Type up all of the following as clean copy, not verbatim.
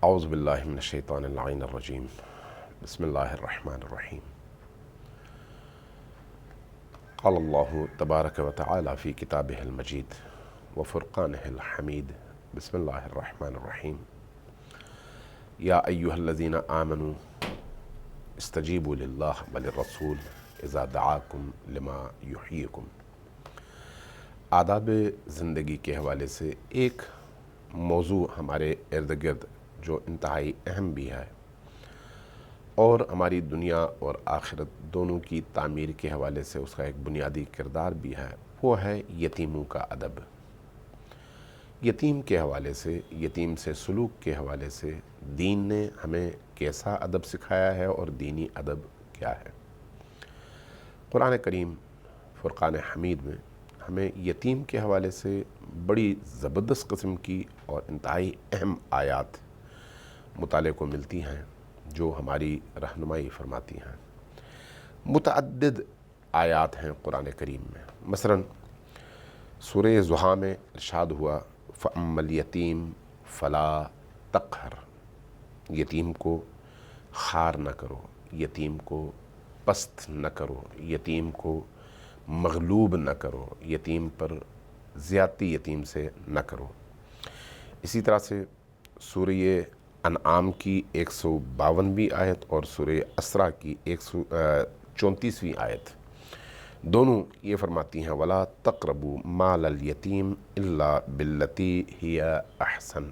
اعوذ باللہ من الشیطان اللعین الرجیم بسم اللہ الرحمن الرحیم قال اللہ تبارک و تعالی فی کتابہ المجید وفرقانہ الحمید بسم اللہ الرحمن الرحیم یا ایہا الذین آمنوا استجیبوا للہ وللرسول اذا دعاکم لما یحییکم۔ آداب زندگی کے حوالے سے ایک موضوع ہمارے ارد گرد جو انتہائی اہم بھی ہے اور ہماری دنیا اور آخرت دونوں کی تعمیر کے حوالے سے اس کا ایک بنیادی کردار بھی ہے، وہ ہے یتیموں کا ادب۔ یتیم کے حوالے سے، یتیم سے سلوک کے حوالے سے دین نے ہمیں کیسا ادب سکھایا ہے اور دینی ادب کیا ہے۔ قرآن کریم فرقان حمید میں ہمیں یتیم کے حوالے سے بڑی زبردست قسم کی اور انتہائی اہم آیات مطالعے کو ملتی ہیں جو ہماری رہنمائی فرماتی ہیں۔ متعدد آیات ہیں قرآن کریم میں، مثلا سورہ ضحیٰ میں ارشاد ہوا فَأَمَّا الْيَتِيمُ فَلَا تَقْهَرْ، یتیم کو خار نہ کرو، یتیم کو پست نہ کرو، یتیم کو مغلوب نہ کرو، یتیم پر زیادتی یتیم سے نہ کرو۔ اسی طرح سے سورہ انعام کی 152ویں آیت اور سورہ اسراء کی 134ویں آیت دونوں یہ فرماتی ہیں وَلَا تَقْرَبُوا مَالَ الْيَتِيمِ إِلَّا بِالَّتِي هِيَ أَحْسَنُ،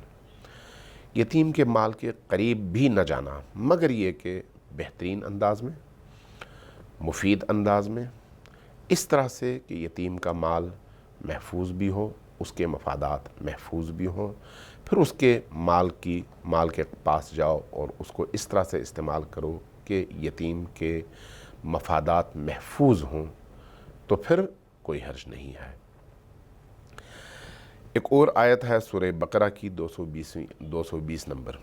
یتیم کے مال کے قریب بھی نہ جانا مگر یہ کہ بہترین انداز میں، مفید انداز میں، اس طرح سے کہ یتیم کا مال محفوظ بھی ہو، اس کے مفادات محفوظ بھی ہوں، پھر اس کے مال کے پاس جاؤ اور اس کو اس طرح سے استعمال کرو کہ یتیم کے مفادات محفوظ ہوں، تو پھر کوئی حرج نہیں ہے۔ ایک اور آیت ہے سورہ بقرہ کی 220 نمبر،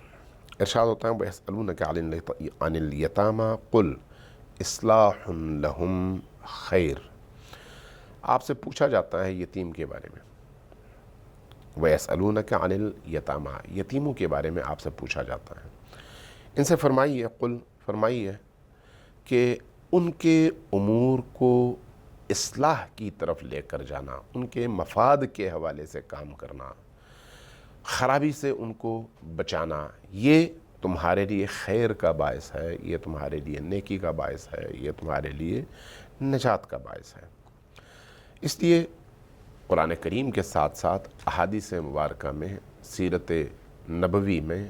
ارشاد ہوتا ہے وَيَسْأَلُونَكَ عَنِ الْيَتَامَى قُلْ إِصْلَاحٌ لَهُمْ خَيْرٌ، آپ سے پوچھا جاتا ہے یتیم کے بارے میں۔ وَيَسْأَلُونَكَ عَنِ الْيَتَامَى، یتیموں کے بارے میں آپ سے پوچھا جاتا ہے، ان سے فرمائیے قل، فرمائیے کہ ان کے امور کو اصلاح کی طرف لے کر جانا، ان کے مفاد کے حوالے سے کام کرنا، خرابی سے ان کو بچانا، یہ تمہارے لیے خیر کا باعث ہے، یہ تمہارے لیے نیکی کا باعث ہے، یہ تمہارے لیے نجات کا باعث ہے۔ اس لیے قرآن کریم کے ساتھ ساتھ احادیث مبارکہ میں، سیرت نبوی میں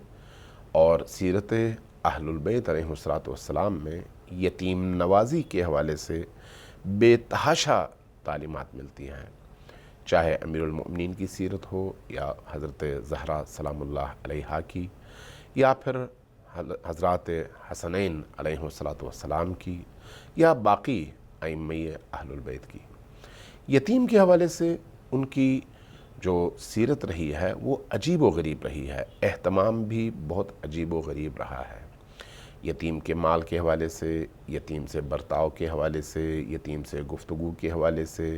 اور سیرت اہل البیت علیہ السلام میں یتیم نوازی کے حوالے سے بے تحاشا تعلیمات ملتی ہیں، چاہے امیر المؤمنین کی سیرت ہو یا حضرت زہرا سلام اللہ علیہا کی، یا پھر حضرات حسنین علیہ السلام کی، یا باقی ائمہ اہل البیت کی۔ یتیم کے حوالے سے ان کی جو سیرت رہی ہے وہ عجیب و غریب رہی ہے، اہتمام بھی بہت عجیب و غریب رہا ہے۔ یتیم کے مال کے حوالے سے، یتیم سے برتاؤ کے حوالے سے، یتیم سے گفتگو کے حوالے سے،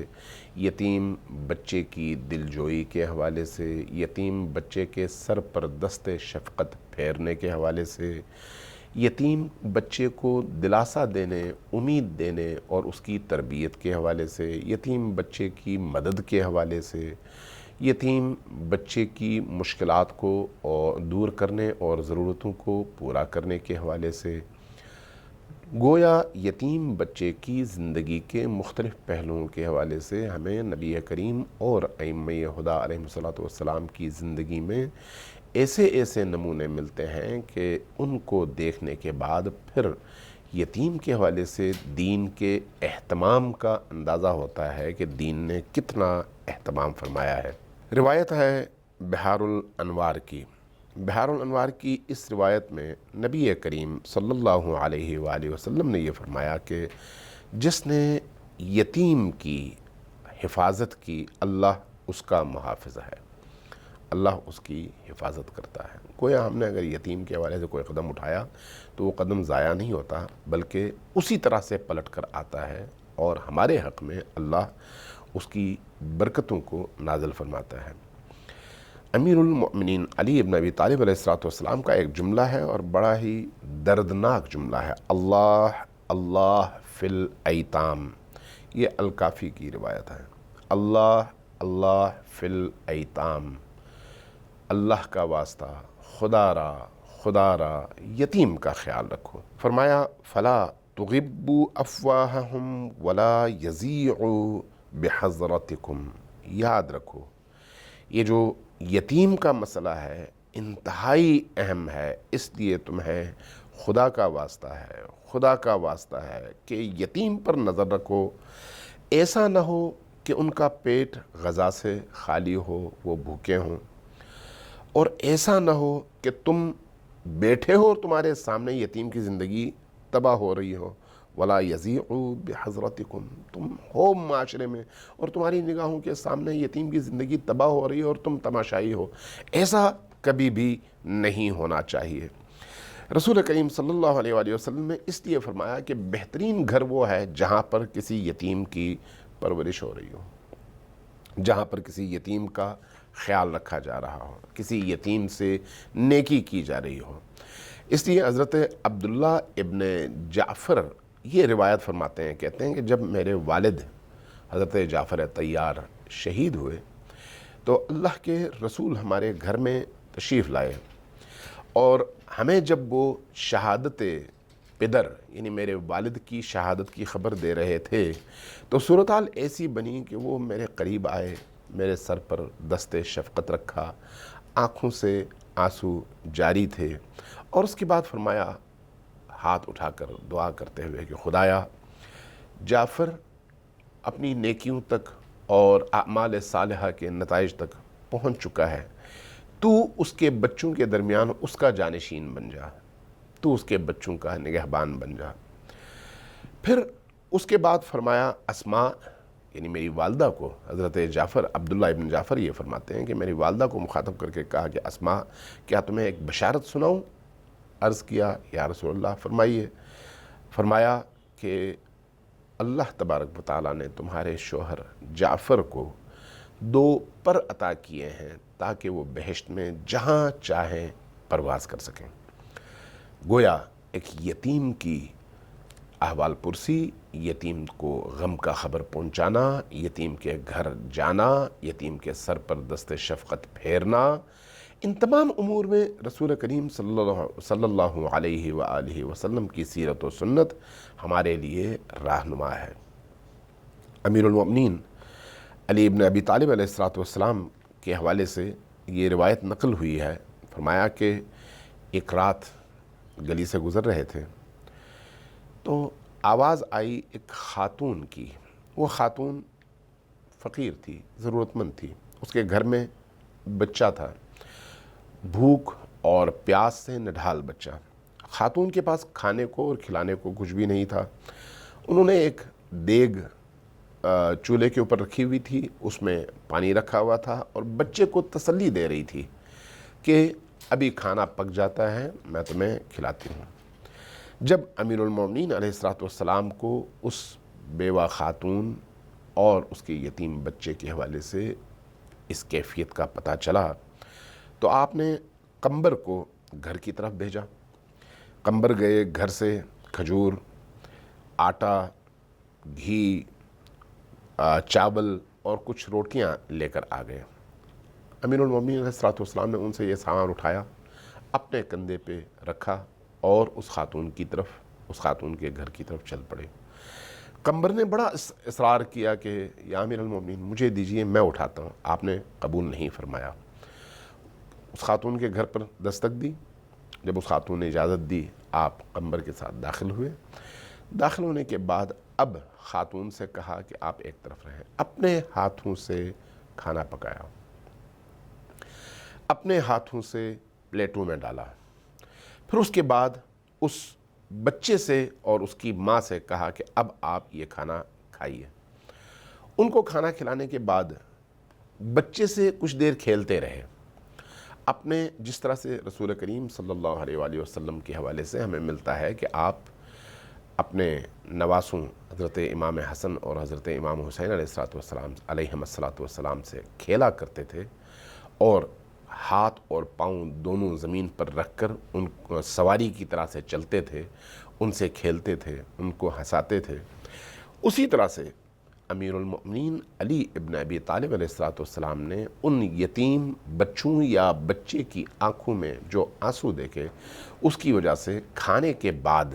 یتیم بچے کی دلجوئی کے حوالے سے، یتیم بچے کے سر پر دست شفقت پھیرنے کے حوالے سے، یتیم بچے کو دلاسا دینے، امید دینے اور اس کی تربیت کے حوالے سے، یتیم بچے کی مدد کے حوالے سے، یتیم بچے کی مشکلات کو دور کرنے اور ضرورتوں کو پورا کرنے کے حوالے سے، گویا یتیم بچے کی زندگی کے مختلف پہلوؤں کے حوالے سے ہمیں نبی کریم اور ائمہ ہدیٰ علیہ السلام کی زندگی میں ایسے نمونے ملتے ہیں کہ ان کو دیکھنے کے بعد پھر یتیم کے حوالے سے دین کے اہتمام کا اندازہ ہوتا ہے کہ دین نے کتنا اہتمام فرمایا ہے۔ روایت ہے بحار الانوار کی، بحار الانوار کی اس روایت میں نبی کریم صلی اللہ علیہ وآلہ وسلم نے یہ فرمایا کہ جس نے یتیم کی حفاظت کی اللہ اس کا محافظ ہے، اللہ اس کی حفاظت کرتا ہے۔ گویا ہم نے اگر یتیم کے حوالے سے کوئی قدم اٹھایا تو وہ قدم ضائع نہیں ہوتا بلکہ اسی طرح سے پلٹ کر آتا ہے اور ہمارے حق میں اللہ اس کی برکتوں کو نازل فرماتا ہے۔ امیر المؤمنین علی ابن ابی طالب علیہ الصلوۃ والسلام کا ایک جملہ ہے اور بڑا ہی دردناک جملہ ہے، اللہ اللہ فی الایتام، یہ الکافی کی روایت ہے، اللہ اللہ فی الایتام، اللہ کا واسطہ، خدا را یتیم کا خیال رکھو۔ فرمایا فلا تغبوا افواہہم ولا یزیعوا بحضرتکم، یاد رکھو یہ جو یتیم کا مسئلہ ہے انتہائی اہم ہے، اس لیے تمہیں خدا کا واسطہ ہے کہ یتیم پر نظر رکھو، ایسا نہ ہو کہ ان کا پیٹ غذا سے خالی ہو، وہ بھوکے ہوں، اور ایسا نہ ہو کہ تم بیٹھے ہو اور تمہارے سامنے یتیم کی زندگی تباہ ہو رہی ہو، ولا یزیعوا بحضرتکم، تم ہو معاشرے میں اور تمہاری نگاہوں کے سامنے یتیم کی زندگی تباہ ہو رہی ہے اور تم تماشائی ہو، ایسا کبھی بھی نہیں ہونا چاہیے۔ رسول کریم صلی اللہ علیہ وآلہ وسلم نے اس لیے فرمایا کہ بہترین گھر وہ ہے جہاں پر کسی یتیم کی پرورش ہو رہی ہو، جہاں پر کسی یتیم کا خیال رکھا جا رہا ہو، کسی یتیم سے نیکی کی جا رہی ہو۔ اس لیے حضرت عبداللہ ابن جعفر یہ روایت فرماتے ہیں، کہتے ہیں کہ جب میرے والد حضرت جعفر طیار شہید ہوئے تو اللہ کے رسول ہمارے گھر میں تشریف لائے، اور ہمیں جب وہ شہادت پدر یعنی میرے والد کی شہادت کی خبر دے رہے تھے تو صورتحال ایسی بنی کہ وہ میرے قریب آئے، میرے سر پر دست شفقت رکھا، آنکھوں سے آنسو جاری تھے، اور اس کے بعد فرمایا ہاتھ اٹھا کر دعا کرتے ہوئے کہ خدایا جعفر اپنی نیکیوں تک اور اعمال صالحہ کے نتائج تک پہنچ چکا ہے، تو اس کے بچوں کے درمیان اس کا جانشین بن جا، تو اس کے بچوں کا نگہبان بن جا۔ پھر اس کے بعد فرمایا اسماء یعنی میری والدہ کو، حضرت جعفر عبداللہ ابن جعفر یہ فرماتے ہیں کہ میری والدہ کو مخاطب کر کے کہا کہ اسماء کیا تمہیں ایک بشارت سناؤں؟ عرض کیا یا رسول اللہ فرمائیے۔ فرمایا کہ اللہ تبارک و تعالیٰ نے تمہارے شوہر جعفر کو 2 پر عطا کیے ہیں تاکہ وہ بہشت میں جہاں چاہیں پرواز کر سکیں۔ گویا ایک یتیم کی احوال پرسی، یتیم کو غم کا خبر پہنچانا، یتیم کے گھر جانا، یتیم کے سر پر دست شفقت پھیرنا، ان تمام امور میں رسول کریم صلی اللہ علیہ وآلہ وسلم کی سیرت و سنت ہمارے لیے رہنما ہے۔ امیر المؤمنین علی ابن ابی طالب علیہ الصلوۃ والسلام کے حوالے سے یہ روایت نقل ہوئی ہے، فرمایا کہ ایک رات گلی سے گزر رہے تھے تو آواز آئی ایک خاتون کی۔ وہ خاتون فقیر تھی، ضرورت مند تھی، اس کے گھر میں بچہ تھا، بھوک اور پیاس سے نڈھال بچہ۔ خاتون کے پاس کھانے کو اور کھلانے کو کچھ بھی نہیں تھا۔ انہوں نے ایک دیگ چولہے کے اوپر رکھی ہوئی تھی، اس میں پانی رکھا ہوا تھا اور بچے کو تسلی دے رہی تھی کہ ابھی کھانا پک جاتا ہے، میں تمہیں کھلاتی ہوں۔ جب امیر المومنین علیہ الصلوۃ والسلام کو اس بیوہ خاتون اور اس کے یتیم بچے کے حوالے سے اس کیفیت کا پتہ چلا تو آپ نے قمبر کو گھر کی طرف بھیجا۔ قمبر گئے، گھر سے کھجور، آٹا، گھی، چاول اور کچھ روٹیاں لے کر آ گئے۔ امیر المومنین علیہ الصلوۃ والسلام نے ان سے یہ سامان اٹھایا، اپنے کندھے پہ رکھا اور اس خاتون کے گھر کی طرف چل پڑے۔ قمبر نے بڑا اصرار کیا کہ یا امیر المومنین مجھے دیجئے، میں اٹھاتا ہوں۔ آپ نے قبول نہیں فرمایا۔ اس خاتون کے گھر پر دستک دی۔ جب اس خاتون نے اجازت دی، آپ قمبر کے ساتھ داخل ہوئے۔ داخل ہونے کے بعد اب خاتون سے کہا کہ آپ ایک طرف رہیں، اپنے ہاتھوں سے کھانا پکایا، اپنے ہاتھوں سے پلیٹوں میں ڈالا، پھر اس کے بعد اس بچے سے اور اس کی ماں سے کہا کہ اب آپ یہ کھانا کھائیے۔ ان کو کھانا کھلانے کے بعد بچے سے کچھ دیر کھیلتے رہے، اپنے جس طرح سے رسول کریم صلی اللہ علیہ وآلہ وسلم کے حوالے سے ہمیں ملتا ہے کہ آپ اپنے نواسوں حضرت امام حسن اور حضرت امام حسین علیہ الصلوۃ والسلام سے کھیلا کرتے تھے، اور ہاتھ اور پاؤں دونوں زمین پر رکھ کر ان کو سواری کی طرح سے چلتے تھے، ان سے کھیلتے تھے، ان کو ہنساتے تھے، اسی طرح سے امیر المؤمنین علی ابن ابی طالب علیہ الصلوۃ والسلام نے ان یتیم بچوں یا بچے کی آنکھوں میں جو آنسو دیکھے، اس کی وجہ سے کھانے کے بعد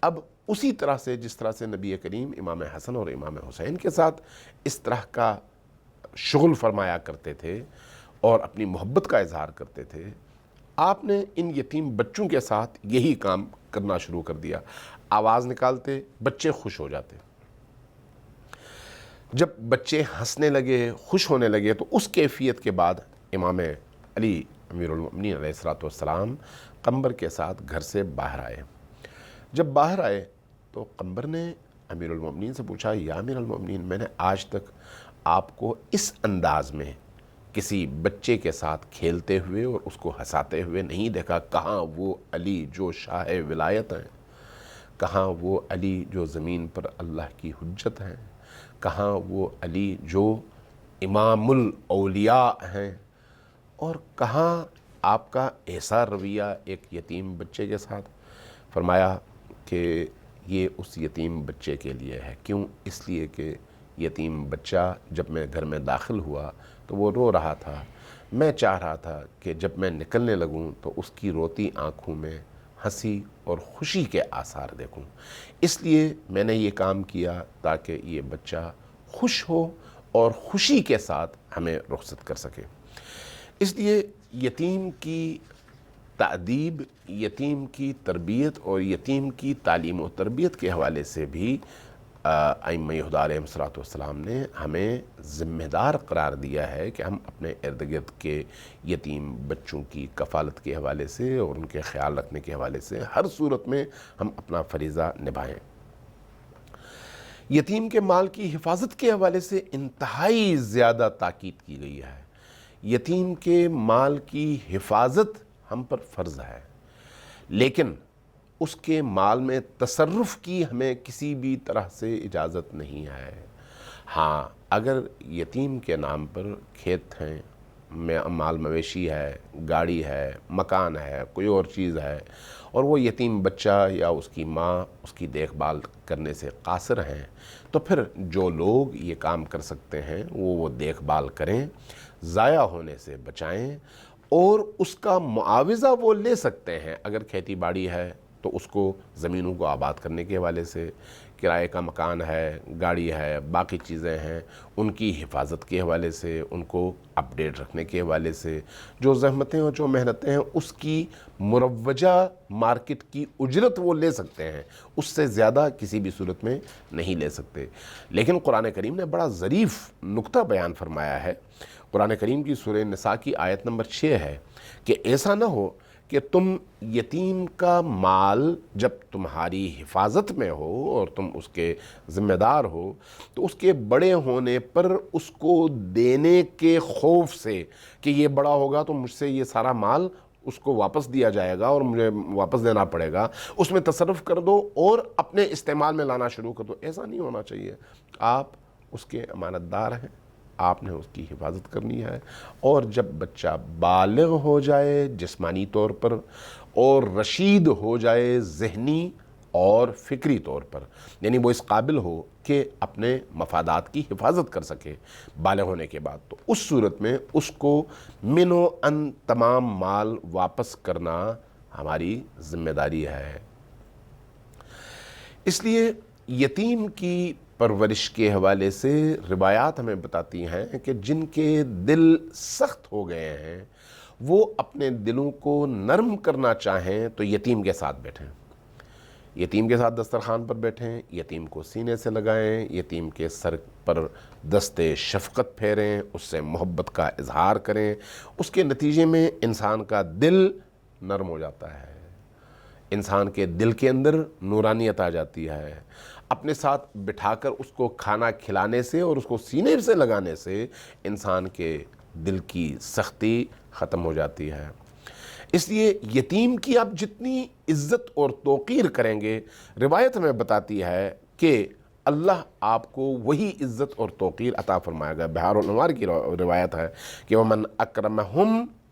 اب اسی طرح سے جس طرح سے نبی کریم امام حسن اور امام حسین کے ساتھ اس طرح کا شغل فرمایا کرتے تھے اور اپنی محبت کا اظہار کرتے تھے، آپ نے ان یتیم بچوں کے ساتھ یہی کام کرنا شروع کر دیا۔ آواز نکالتے، بچے خوش ہو جاتے۔ جب بچے ہنسنے لگے، خوش ہونے لگے، تو اس کیفیت کے بعد امام علی امیر المؤمنین علیہ الصلوۃ والسلام قمبر کے ساتھ گھر سے باہر آئے۔ جب باہر آئے تو قمبر نے امیر المؤمنین سے پوچھا، یا امیر المؤمنین، میں نے آج تک آپ کو اس انداز میں کسی بچے کے ساتھ کھیلتے ہوئے اور اس کو ہنساتے ہوئے نہیں دیکھا۔ کہاں وہ علی جو شاہ ولایت ہیں، کہاں وہ علی جو زمین پر اللہ کی حجت ہیں، کہاں وہ علی جو امام الاولیاء ہیں، اور کہاں آپ کا ایسا رویہ ایک یتیم بچے کے ساتھ؟ فرمایا کہ یہ اس یتیم بچے کے لیے ہے۔ کیوں؟ اس لیے کہ یتیم بچہ جب میں گھر میں داخل ہوا تو وہ رو رہا تھا، میں چاہ رہا تھا کہ جب میں نکلنے لگوں تو اس کی روتی آنکھوں میں ہنسی اور خوشی کے آثار دیکھوں، اس لیے میں نے یہ کام کیا تاکہ یہ بچہ خوش ہو اور خوشی کے ساتھ ہمیں رخصت کر سکے۔ اس لیے یتیم کی تأدیب، یتیم کی تربیت اور یتیم کی تعلیم و تربیت کے حوالے سے بھی ائمہ ہدی علیہم الصلوۃ والسلام نے ہمیں ذمہ دار قرار دیا ہے کہ ہم اپنے ارد گرد کے یتیم بچوں کی کفالت کے حوالے سے اور ان کے خیال رکھنے کے حوالے سے ہر صورت میں ہم اپنا فریضہ نبھائیں۔ یتیم کے مال کی حفاظت کے حوالے سے انتہائی زیادہ تاکید کی گئی ہے۔ یتیم کے مال کی حفاظت ہم پر فرض ہے، لیکن اس کے مال میں تصرف کی ہمیں کسی بھی طرح سے اجازت نہیں ہے۔ ہاں، اگر یتیم کے نام پر کھیت ہیں، مال مویشی ہے، گاڑی ہے، مکان ہے، کوئی اور چیز ہے، اور وہ یتیم بچہ یا اس کی ماں اس کی دیکھ بھال کرنے سے قاصر ہیں، تو پھر جو لوگ یہ کام کر سکتے ہیں وہ دیکھ بھال کریں، ضائع ہونے سے بچائیں، اور اس کا معاوضہ وہ لے سکتے ہیں۔ اگر کھیتی باڑی ہے تو اس کو زمینوں کو آباد کرنے کے حوالے سے، کرائے کا مکان ہے، گاڑی ہے، باقی چیزیں ہیں، ان کی حفاظت کے حوالے سے، ان کو اپ ڈیٹ رکھنے کے حوالے سے جو زحمتیں اور جو محنتیں ہیں، اس کی مروجہ مارکیٹ کی اجرت وہ لے سکتے ہیں، اس سے زیادہ کسی بھی صورت میں نہیں لے سکتے۔ لیکن قرآن کریم نے بڑا ظریف نکتہ بیان فرمایا ہے۔ قرآن کریم کی سورہ نساء کی آیت نمبر 6 ہے کہ ایسا نہ ہو کہ تم یتیم کا مال جب تمہاری حفاظت میں ہو اور تم اس کے ذمہ دار ہو تو اس کے بڑے ہونے پر اس کو دینے کے خوف سے کہ یہ بڑا ہوگا تو مجھ سے یہ سارا مال اس کو واپس دیا جائے گا اور مجھے واپس دینا پڑے گا، اس میں تصرف کر دو اور اپنے استعمال میں لانا شروع کر دو۔ ایسا نہیں ہونا چاہیے۔ آپ اس کے امانت دار ہیں، آپ نے اس کی حفاظت کرنی ہے، اور جب بچہ بالغ ہو جائے جسمانی طور پر اور رشید ہو جائے ذہنی اور فکری طور پر، یعنی وہ اس قابل ہو کہ اپنے مفادات کی حفاظت کر سکے بالغ ہونے کے بعد، تو اس صورت میں اس کو من و ان تمام مال واپس کرنا ہماری ذمہ داری ہے۔ اس لیے یتیم کی پرورش کے حوالے سے روایات ہمیں بتاتی ہیں کہ جن کے دل سخت ہو گئے ہیں وہ اپنے دلوں کو نرم کرنا چاہیں تو یتیم کے ساتھ بیٹھیں، یتیم کے ساتھ دسترخوان پر بیٹھیں، یتیم کو سینے سے لگائیں، یتیم کے سر پر دست شفقت پھیریں، اس سے محبت کا اظہار کریں۔ اس کے نتیجے میں انسان کا دل نرم ہو جاتا ہے، انسان کے دل کے اندر نورانیت آ جاتی ہے۔ اپنے ساتھ بٹھا کر اس کو کھانا کھلانے سے اور اس کو سینے سے لگانے سے انسان کے دل کی سختی ختم ہو جاتی ہے۔ اس لیے یتیم کی آپ جتنی عزت اور توقیر کریں گے، روایت ہمیں بتاتی ہے کہ اللہ آپ کو وہی عزت اور توقیر عطا فرمائے گا۔ بہار الانوار کی روایت ہے کہ وَمَنْ أَكْرَمَهُمْ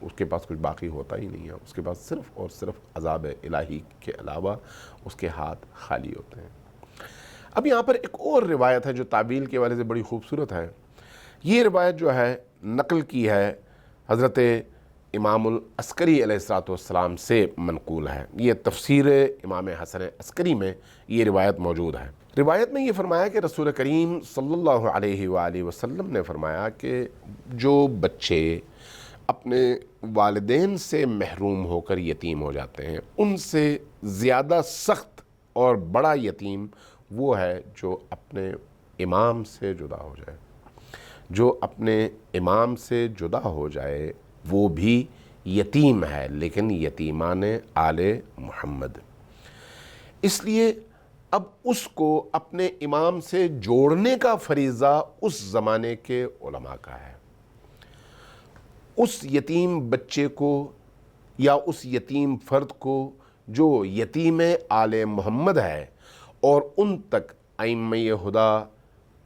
اس کے پاس کچھ باقی ہوتا ہی نہیں ہے، اس کے پاس صرف اور صرف عذاب الہی کے علاوہ اس کے ہاتھ خالی ہوتے ہیں۔ اب یہاں پر ایک اور روایت ہے جو تعبیل کے حوالے سے بڑی خوبصورت ہے۔ یہ روایت جو ہے نقل کی ہے حضرت امام العسکری علیہ السلام سے منقول ہے۔ یہ تفسیر امام حسن عسکری میں یہ روایت موجود ہے۔ روایت میں یہ فرمایا کہ رسول کریم صلی اللہ علیہ وآلہ وسلم نے فرمایا کہ جو بچے اپنے والدین سے محروم ہو کر یتیم ہو جاتے ہیں، ان سے زیادہ سخت اور بڑا یتیم وہ ہے جو اپنے امام سے جدا ہو جائے۔ جو اپنے امام سے جدا ہو جائے وہ بھی یتیم ہے، لیکن یتیمان آل محمد۔ اس لیے اب اس کو اپنے امام سے جوڑنے کا فریضہ اس زمانے کے علماء کا ہے۔ اس یتیم بچے کو یا اس یتیم فرد کو جو یتیم آل محمد ہے اور ان تک ائمہ ہدیٰ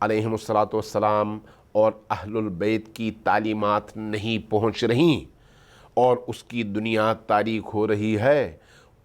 علیہم السلام اور اہل البیت کی تعلیمات نہیں پہنچ رہیں اور اس کی دنیا تاریک ہو رہی ہے،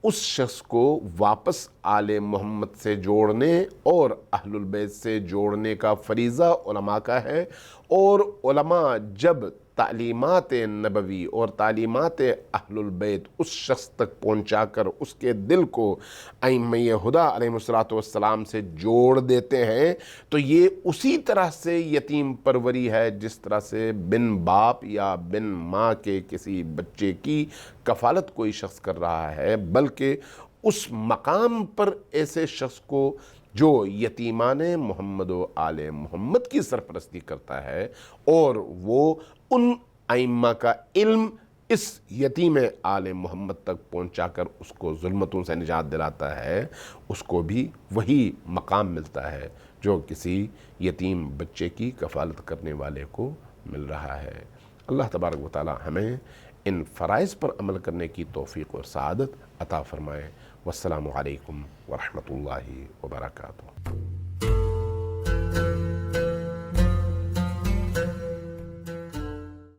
اس شخص کو واپس آل محمد سے جوڑنے اور اہل البیت سے جوڑنے کا فریضہ علماء کا ہے۔ اور علماء جب تعلیمات نبوی اور تعلیمات اہل البیت اس شخص تک پہنچا کر اس کے دل کو ائمہ ہدیٰ علیہم السلام سے جوڑ دیتے ہیں تو یہ اسی طرح سے یتیم پروری ہے جس طرح سے بن باپ یا بن ماں کے کسی بچے کی کفالت کوئی شخص کر رہا ہے، بلکہ اس مقام پر ایسے شخص کو جو یتیمان محمد و آل محمد کی سرپرستی کرتا ہے اور وہ ان ائمہ کا علم اس یتیم آل محمد تک پہنچا کر اس کو ظلمتوں سے نجات دلاتا ہے، اس کو بھی وہی مقام ملتا ہے جو کسی یتیم بچے کی کفالت کرنے والے کو مل رہا ہے۔ اللہ تبارک و تعالی ہمیں ان فرائض پر عمل کرنے کی توفیق اور سعادت عطا فرمائے۔ والسلام علیکم ورحمۃ اللہ وبرکاتہ۔